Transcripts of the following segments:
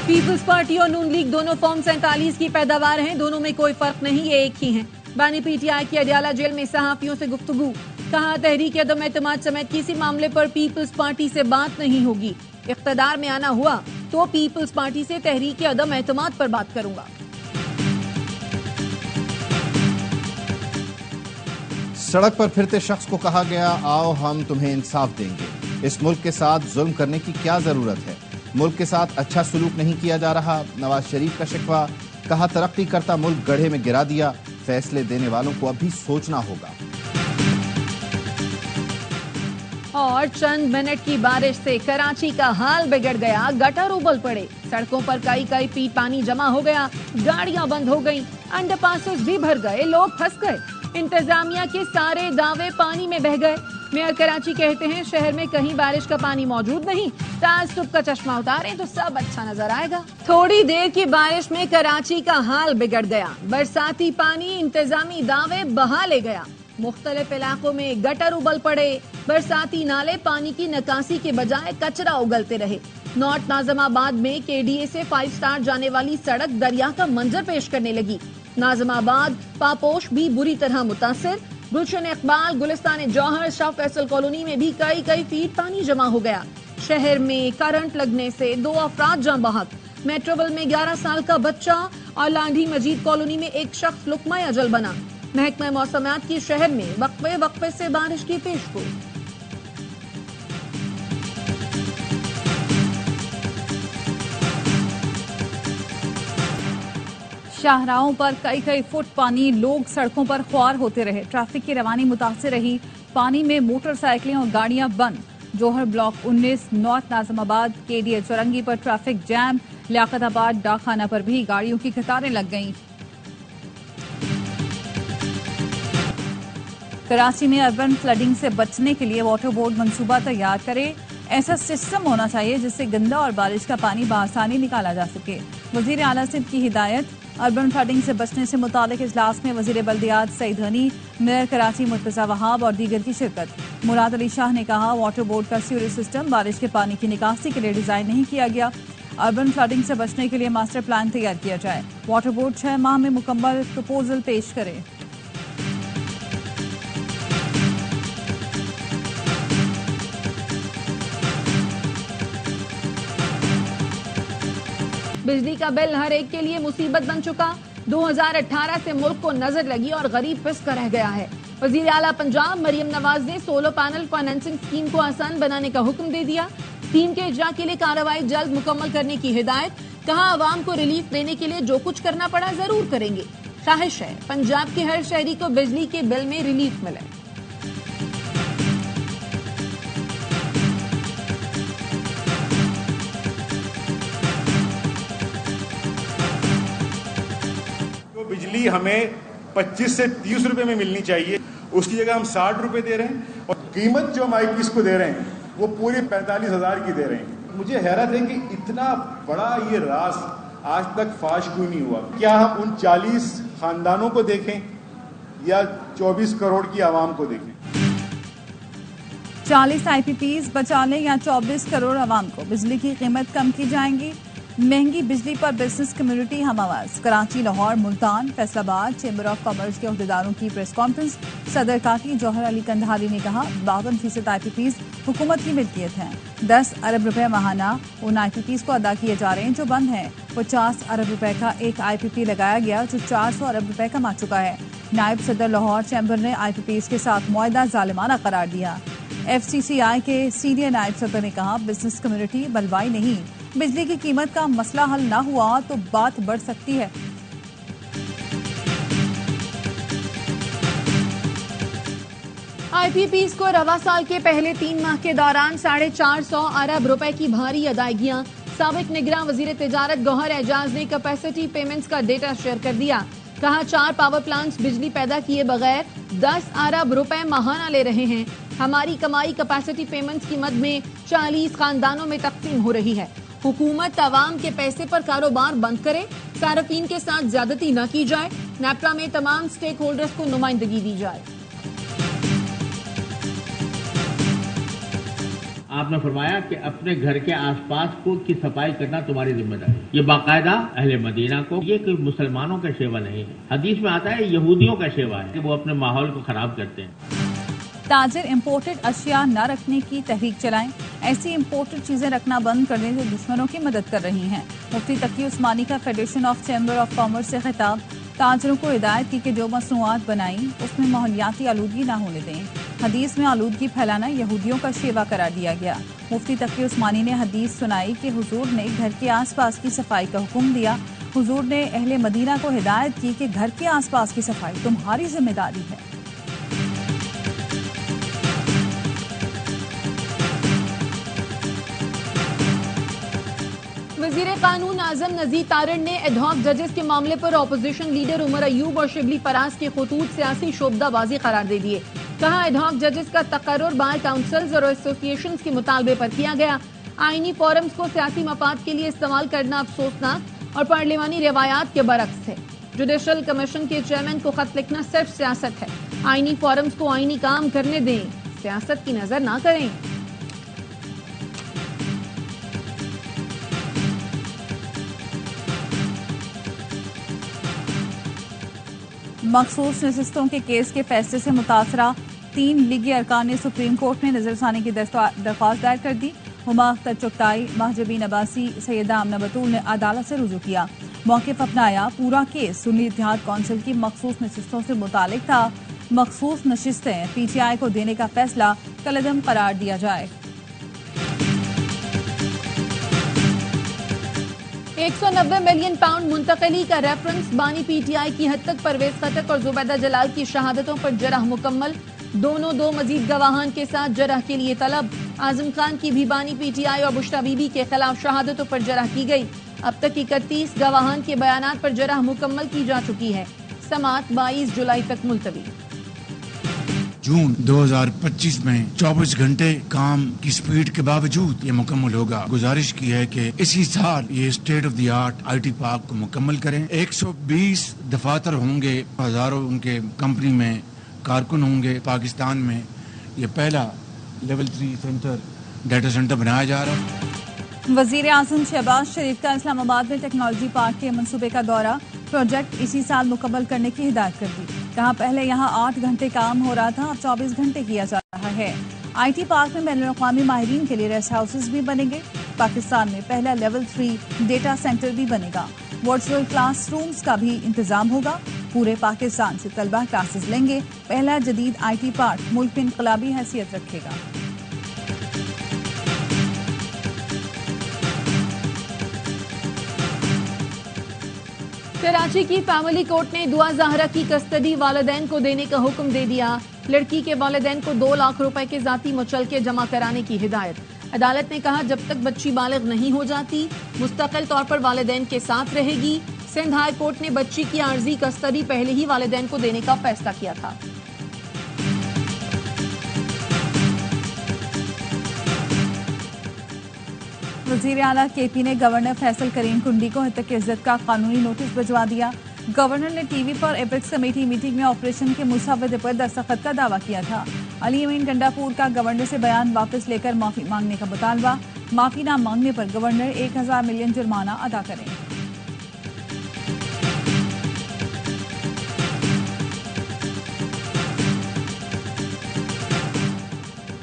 Peoples party और नून league दोनों form 47 की पैदावार हैं। दोनों में कोई फर्क नहीं, ये एक ही हैं। बानी पीटीआई की अडयाला जेल में सहाफियों से गुफ्तगू। कहा तहरीक अदम एतमाद समेत किसी मामले पर पीपल्स पार्टी से बात नहीं होगी। इख्तदार में आना हुआ तो पीपल्स पार्टी से तहरीक अदम एतमाद पर बात करूंगा। सड़क पर फिरते शख्स को कहा गया, आओ हम तुम्हें इंसाफ देंगे। इस मुल्क के साथ जुल्म करने की क्या जरूरत है? मुल्क के साथ अच्छा सलूक नहीं किया जा रहा। नवाज शरीफ का शिकवा। कहा तरक्की करता मुल्क गड्ढे में गिरा दिया। फैसले देने वालों को अभी सोचना होगा। और चंद मिनट की बारिश से कराची का हाल बिगड़ गया। गटर उबल पड़े। सड़कों पर कई फीट पानी जमा हो गया। गाड़ियां बंद हो गईं। अंडरपासेस भी भर गए। लोग फंस गए। इंतजामिया के सारे दावे पानी में बह गए। मेयर कराची कहते हैं शहर में कहीं बारिश का पानी मौजूद नहीं। ताज्जुब का चश्मा उतारें तो सब अच्छा नजर आएगा। थोड़ी देर की बारिश में कराची का हाल बिगड़ गया। बरसाती पानी इंतजामी दावे बहा ले गया। मुख्तलिफ इलाकों में गटर उबल पड़े। बरसाती नाले पानी की निकासी के बजाय कचरा उगलते रहे। नॉर्थ नाज़िमाबाद में केडीए से 5 स्टार जाने वाली सड़क दरिया का मंजर पेश करने लगी। नाज़िमाबाद पापोश भी बुरी तरह मुतासिर। गुलशन इकबाल, गुलिस्तान जौहर, शाह फैसल कॉलोनी में भी कई फीट पानी जमा हो गया। शहर में करंट लगने से 2 अफराद जान बहक। मेट्रोवल में 11 साल का बच्चा और लांढी मजीद कॉलोनी में एक शख्स लुकमा अजल बना। महकमा मौसमियात की शहर में वक्फे से बारिश की पेशगोई। शाहराहों पर कई फुट पानी। लोग सड़कों पर ख्वार होते रहे। ट्रैफिक की रवानी मुतासिर रही। पानी में मोटरसाइकिलें और गाड़ियां बंद। जौहर ब्लॉक 19, नॉर्थ नाज़िमाबाद केडीए चौरंगी पर ट्रैफिक जैम। लियाकताबाद डाकखाना पर भी गाड़ियों की कतारें लग गईं। कराची में अर्बन फ्लडिंग से बचने के लिए वाटर बोर्ड मंसूबा तैयार करे। ऐसा सिस्टम होना चाहिए जिससे गंदा और बारिश का पानी बआसानी निकाला जा सके। वजीर आला सिंध की हिदायत। अर्बन फ्लडिंग से बचने से मुतालिक इजलास में वजीर बल्दियात सईद हनी, मेयर कराची मुर्तजा वहाब और दीगर की शिरकत। मुराद अली शाह ने कहा वाटर बोर्ड का सीवरेज सिस्टम बारिश के पानी की निकासी के लिए डिजाइन नहीं किया गया। अर्बन फ्लडिंग से बचने के लिए मास्टर प्लान तैयार किया जाए। वाटर बोर्ड 6 माह में मुकम्मल प्रपोजल पेश करे। बिजली का बिल हर एक के लिए मुसीबत बन चुका। 2018 से मुल्क को नजर लगी और गरीब पिस कर रह गया है। वजीर आला पंजाब मरियम नवाज ने सोलर पैनल फाइनेंसिंग स्कीम को आसान बनाने का हुक्म दे दिया। स्कीम के इजरा के लिए कार्रवाई जल्द मुकम्मल करने की हिदायत। कहा आवाम को रिलीफ देने के लिए जो कुछ करना पड़ा जरूर करेंगे। ख्वाहिश है पंजाब के हर शहरी को बिजली के बिल में रिलीफ मिले। बिजली हमें 25 से 30 रुपए में मिलनी चाहिए, उसकी जगह हम 60 रुपए दे रहे हैं और कीमत जो हम आईपीएस को दे रहे हैं वो पूरी 45,000 की दे रहे हैं। मुझे हैरत है कि इतना बड़ा ये राज आज तक फाश क्यों नहीं हुआ। क्या हम उन 40 खानदानों को देखें या 24 करोड़ की आवाम को देखें? 40 आईपीपीज बचा लें या 24 करोड़ आवाम को। बिजली की कीमत कम की जाएंगी। महंगी बिजली पर बिजनेस कम्युनिटी हम आवाज। Karachi, Lahore, Multan, Faisalabad chamber of commerce के अहदेदारों की प्रेस कॉन्फ्रेंस। सदर काकी जौहर अली कंधारी ने कहा 52% आईपीपीज हुकूमत की मिल्कियत हैं। 10 अरब रुपए माहाना उन आईपीपीज को अदा किए जा रहे हैं जो बंद हैं। 50 अरब रुपए का एक आईपीपी लगाया गया जो 400 अरब रुपए कमा चुका है। नायब सदर लाहौर चैम्बर ने आईपीपीज के साथ मुआहदा जालिमाना करार दिया। एफसीसीआई के सीनियर नायब सदर ने कहा बिजनेस कम्युनिटी बलवाई नहीं। बिजली की कीमत का मसला हल ना हुआ तो बात बढ़ सकती है। आईपीपीज को रवा साल के पहले 3 माह के दौरान 450 अरब रुपए की भारी अदायगियां। साबिक निगरान वजीर तिजारत गौहर एजाज ने कैपेसिटी पेमेंट्स का डेटा शेयर कर दिया। कहा 4 पावर प्लांट्स बिजली पैदा किए बगैर 10 अरब रुपए माहाना ले रहे हैं। हमारी कमाई कैपेसिटी पेमेंट्स की मद में 40 खानदानों में तकसीम हो रही है। हुकूमत आवाम के पैसे पर कारोबार बंद करे। सार्फिन के साथ ज्यादती न की जाए। नेपरा में तमाम स्टेक होल्डर्स को नुमाइंदगी दी जाए। आपने फरमाया कि अपने घर के आसपास की सफाई करना तुम्हारी जिम्मेदारी। ये बाकायदा अहले मदीना को, ये कोई मुसलमानों का सेवा नहीं है। हदीस में आता है यहूदियों का सेवा है कि वो अपने माहौल को खराब करते हैं। ताजिर इम्पोर्टेड अशिया न रखने की तहरीक चलाएं। ऐसी इम्पोर्टेड चीजें रखना बंद करने से दुश्मनों की मदद कर रही हैं। मुफ्ती तकी उस्मानी का federation of chamber of commerce से खिताब। ताजरों को हिदायत की कि जो मसनूआत बनाई उसमें माहौलियाती आलूदगी न होने दें। हदीस में आलूदगी फैलाना यहूदियों का शेवा करार दिया गया। मुफ्ती तकी उस्मानी ने हदीस सुनाई कि हुजूर ने घर के आसपास की सफाई का हुक्म दिया। हुजूर ने अहले मदीना को हिदायत की कि घर के आसपास की सफाई तुम्हारी जिम्मेदारी है। वजीर कानून आजम नजीर तारण ने एडहॉक जजेस के मामले पर ऑपोजिशन लीडर उमर अयूब और शिबली फराज के खतूत सियासी शोबदाबाजी करार दे दिए। कहा एडहॉक जजेस का तकर्रुर बार काउंसिल्स और एसोसिएशंस के मुतालबे पर किया गया। आईनी फोरम्स को सियासी मफाद के लिए इस्तेमाल करना अफसोसनाक और पार्लिमानी रिवायात के बरक्स है। जुडिशल कमीशन के चेयरमैन को खत लिखना सिर्फ सियासत है। आईनी फोरम्स को आईनी काम करने दें, सियासत की नजर ना करें। मखसूस नशिस्तों के केस के फैसले से मुतासरा 3 लीगी अरकान ने सुप्रीम कोर्ट में नजरसानी की दरख्वास्त दायर कर दी। हुमा अख्तर चुगताई, महजबीन अब्बासी, सैयदा आमना बतूल ने अदालत से रुजू किया। मौक़िफ़ अपनाया, पूरा केस सुन्नी इत्तेहाद कौंसिल की मखसूस नशिस्तों से मुतालिक था। मखसूस नशिस्तें PTI को देने का फैसला कलअदम करार दिया जाए। 190 मिलियन पाउंड मुंतकली का रेफरेंस। बानी PTI की हद तक परवेज खटक और जुबैदा जलाल की शहादतों पर जरह मुकम्मल। दोनों 2 मजीद गवाहान के साथ जरह के लिए तलब। आजम खान की भी बानी PTI और बुश्रा बीबी के खिलाफ शहादतों पर जरह की गई। अब तक 31 गवाहान के बयानात पर जरह मुकम्मल की जा चुकी है। समात 22 जुलाई तक मुलतवी। जून 2025 में 24 घंटे काम की स्पीड के बावजूद ये मुकम्मल होगा। गुजारिश की है कि इसी साल ये state of the art IT park को मुकम्मल करें। 120 दफातर होंगे, हजारों उनके कंपनी में कारकुन होंगे। पाकिस्तान में ये पहला लेवल 3 सेंटर डाटा सेंटर बनाया जा रहा है। वजीर आजम शहबाज शरीफ का इस्लामाबाद में टेक्नोलॉजी पार्क के मंसूबे का दौरा। प्रोजेक्ट इसी साल मुकम्मल करने की हिदायत कर दी। कहा पहले यहाँ 8 घंटे काम हो रहा था, अब 24 घंटे किया जा रहा है। IT पार्क में बैनुल-अक़वामी माहिरीन के लिए रेस्ट हाउसेज भी बनेंगे। पाकिस्तान में पहला लेवल 3 डेटा सेंटर भी बनेगा। वर्चुअल क्लासरूम्स का भी इंतजाम होगा। पूरे पाकिस्तान से तलबा क्लासेस लेंगे। पहला जदीद IT पार्क मुल्क में इनकलाबी हैसियत रखेगा। कराची की फैमिली कोर्ट ने दुआ ज़हरा की कस्टडी वालिदैन को देने का हुक्म दे दिया। लड़की के वालिदैन को 2 लाख रुपए के जाती मुचलके जमा कराने की हिदायत। अदालत ने कहा जब तक बच्ची बालिग नहीं हो जाती मुस्तकिल तौर पर वालिदैन के साथ रहेगी। सिंध हाई कोर्ट ने बच्ची की आर्जी कस्टडी पहले ही वालिदैन को देने का फैसला किया था। वजीर आला KP ने गवर्नर फैसल करीम कुंडी को हत्या की इज्जत का कानूनी नोटिस भिजवा दिया। गवर्नर ने टीवी पर एपेक्स कमेटी मीटिंग में ऑपरेशन के मुसव्वदे पर दस्तखत का दावा किया था। अली अमीन गंडापुर का गवर्नर से बयान वापस लेकर माफी मांगने का मुतालबा। माफी न मांगने पर गवर्नर 1000 मिलियन जुर्माना अदा करें।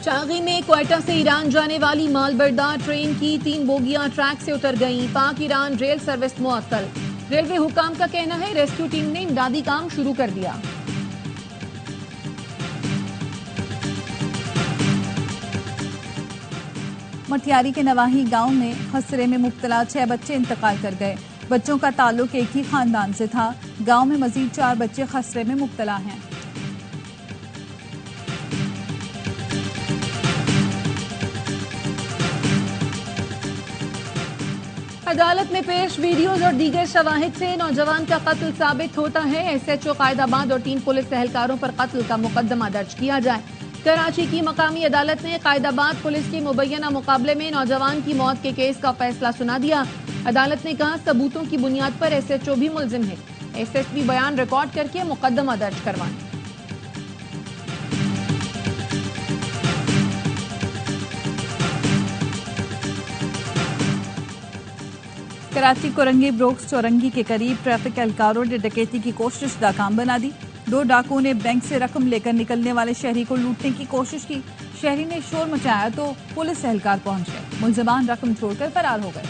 चागी में क्वेटा से ईरान जाने वाली मालबरदार ट्रेन की 3 बोगियां ट्रैक से उतर गईं। पाक ईरान रेल सर्विस मुअत्तल। रेलवे हुकाम का कहना है रेस्क्यू टीम ने इमदादी काम शुरू कर दिया। मटियारी के नवाही गांव में खसरे में मुब्तला 6 बच्चे इंतकाल कर गए। बच्चों का ताल्लुक एक ही खानदान से था। गांव में मजीद 4 बच्चे खसरे में मुब्तला हैं। अदालत में पेश वीडियोज और दीगर शवाहिद से नौजवान का कत्ल साबित होता है। SHO कायदाबाद और 3 पुलिस एहलकारों पर कत्ल का मुकदमा दर्ज किया जाए। कराची की मकामी अदालत ने कायदाबाद पुलिस के मुबैना मुकाबले में नौजवान की मौत के केस का फैसला सुना दिया। अदालत ने कहा सबूतों की बुनियाद पर SHO भी मुलजिम है। SSP बयान रिकॉर्ड करके मुकदमा दर्ज करवाएं। कराची कोरंगी ब्रोक्स चौरंगी के करीब ट्रैफिक एहलकारों ने डकैती की कोशिश नाकाम बना दी। 2 डाकुओं ने बैंक से रकम लेकर निकलने वाले शहरी को लूटने की कोशिश की। शहरी ने शोर मचाया तो पुलिस एहलकार पहुंच गए। मुलजमान रकम छोड़कर फरार हो गए।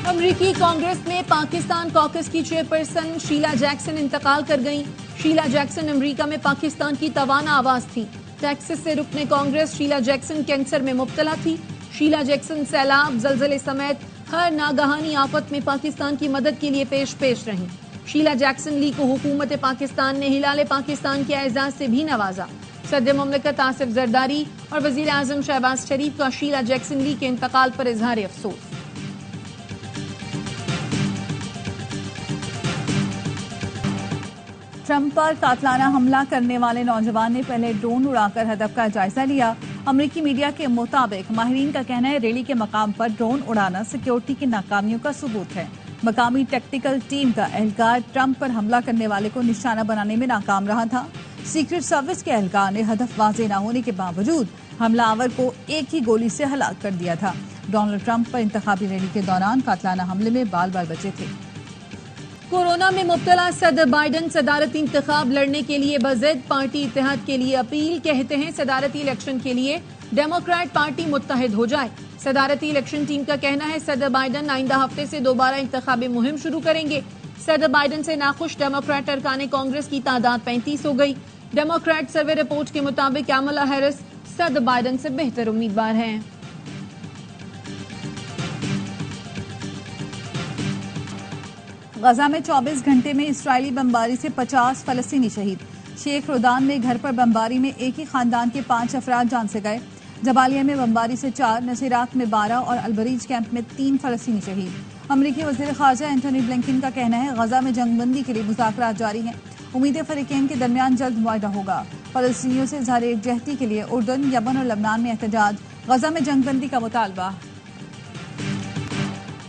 अमरीकी कांग्रेस में पाकिस्तान कॉकस की चेयरपर्सन शीला जैक्सन इंतकाल कर गईं। शीला जैक्सन अमेरिका में पाकिस्तान की तवाना आवाज थी। टेक्सास से रुकने कांग्रेस शीला जैक्सन कैंसर में मुब्तला थी। शीला जैक्सन सैलाब, जलजले समेत हर नागहानी आफत में पाकिस्तान की मदद के लिए पेश रहीं। शीला जैक्सन ली को हुकूमत पाकिस्तान ने हिलाले पाकिस्तान के एजाज से भी नवाजा। सदर मुमलिकत आसिफ जरदारी और वजीर आजम शहबाज शरीफ का शीला जैक्सन ली के इंतकाल पर इजहार अफसोस। ट्रंप पर कातलाना हमला करने वाले नौजवान ने पहले ड्रोन उड़ाकर हदफ का जायजा लिया। अमरीकी मीडिया के मुताबिक माहिरीन का कहना है रैली के मकाम पर ड्रोन उड़ाना सिक्योरिटी की नाकामियों का सबूत है। मकामी टेक्निकल टीम का एहलकार ट्रंप पर हमला करने वाले को निशाना बनाने में नाकाम रहा था। सीक्रेट सर्विस के एहलकार ने हदफ वाज़ेह न होने के बावजूद हमलावर को एक ही गोली से हलाक कर दिया था। डोनाल्ड ट्रंप पर इंतखाबी रैली के दौरान कातलाना हमले में बाल बचे थे। कोरोना में मुब्तला सदर बाइडन सदारती इंतखाब लड़ने के लिए बज़िद पार्टी इत्तेहाद के लिए अपील। कहते हैं सदारती इलेक्शन के लिए डेमोक्रेट पार्टी मुत्तहिद हो जाए। सदारती इलेक्शन टीम का कहना है सदर बाइडन आइंदा हफ्ते से दोबारा इंतखाबी मुहिम शुरू करेंगे। सदर बाइडन से नाखुश डेमोक्रेट अरकान कांग्रेस की तादाद 35 हो गई। डेमोक्रेट सर्वे रिपोर्ट के मुताबिक कैमला हैरिस सदर बाइडन से बेहतर उम्मीदवार हैं। गजा में 24 घंटे में इस्राएली बमबारी से 50 फलस्तीनी शहीद। शेख रुदान में घर पर बमबारी में एक ही खानदान के 5 अफराद जान से गए। जबालिया में बमबारी से 4, नसीरात में 12 और अलबरीज कैंप में 3 फलस्तीनी शहीद। अमरीकी वज़ीर ख़ारजा एंटनी ब्लिंकन का कहना है गजा में जंगबंदी के लिए मुज़ाकरात जारी हैं। उम्मीद है फ़रीक़ैन के दरमियान जल्द मुआहदा होगा। फ़लस्तीनियों से इज़हार एकजहती के लिए उर्दन, यमन और लबनान में एहतजाज। गजा में जंगबंदी का मुतालबा।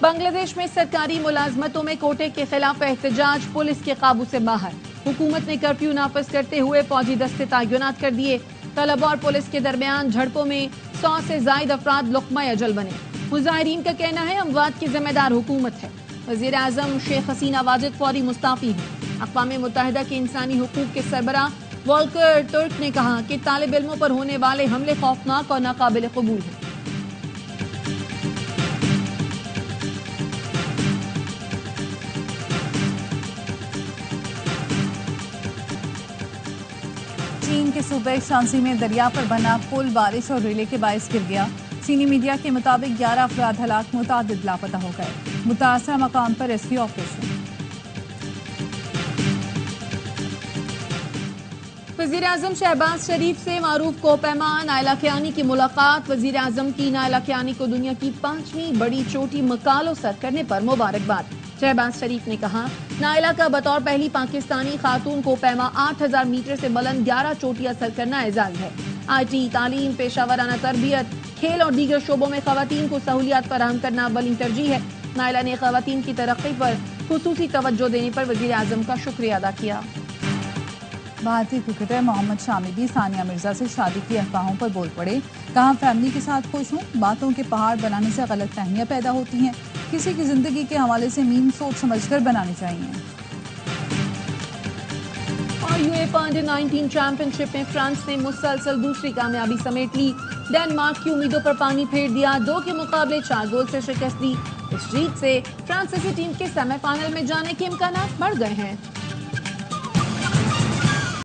बांग्लादेश में सरकारी मुलाजमतों में कोटे के खिलाफ एहतजाज पुलिस के काबू से बाहर। हुकूमत ने कर्फ्यू नाफिज करते हुए फौजी दस्ते तैनात कर दिए। तलबा और पुलिस के दरमियान झड़पों में 100 से जायद अफराद लुक़मा अजल बने। मुजाहिरीन का कहना है अमवात की जिम्मेदार हुकूमत है। वज़ीर आज़म शेख हसीना वाजिद फौरी मुस्ताफी हैं। अक़वाम मुत्तहिदा के इंसानी हुकूक के सरबराह वॉल्कर तुर्क ने कहा कि तालिब इल्मों पर होने वाले हमले खौफनाक और नाकाबिल कबूल हैं। चीन के सूबे शांसी में दरिया पर बना पुल बारिश और रेले के बायस गिर गया। चीनी मीडिया के मुताबिक 11 अफराद हलाक, मुतादिद लापता हो गए। मुतासरा मकाम पर रेस्क्यू ऑपरेशन। वज़ीर आज़म शहबाज शरीफ से मारूफ कोपैमा नायला कियानी की मुलाकात। वज़ीर आज़म की नायला कियानी को दुनिया की 5वीं बड़ी चोटी मकालो सर करने पर मुबारकबाद। शहबाज शरीफ ने कहा नायला का बतौर पहली पाकिस्तानी खातून कोपैमा 8000 मीटर से बुलंद 11 चोटियां सर करना एजाज है। IT, तालीम, पेशावराना तरबियत, खेल और दीगर शोबों में खवातीन को सहूलियात फराहम करना अव्वलीन तरजीह है। नायला ने खवातीन की तरक्की पर खुसूसी तवज्जो देने पर वज़ीर आज़म का शुक्रिया अदा किया। भारतीय क्रिकेटर मोहम्मद शामी भी सानिया मिर्जा से शादी की अफवाहों पर बोल पड़े। कहा फैमिली के साथ खुश हूँ, बातों के पहाड़ बनाने से गलतफहमियां पैदा होती हैं। किसी की जिंदगी के हवाले से मीम सोच समझकर बनाने चाहिए। और यूएफा अंडर-19 चैंपियनशिप में फ्रांस ने मुसलसल दूसरी कामयाबी समेट ली। डेनमार्क की उम्मीदों पर पानी फेर दिया। 2 के मुकाबले 4 गोल से शिकस्त दी। इस जीत से फ्रांसीसी टीम के सेमीफाइनल में जाने के इम्कानात बढ़ गए हैं।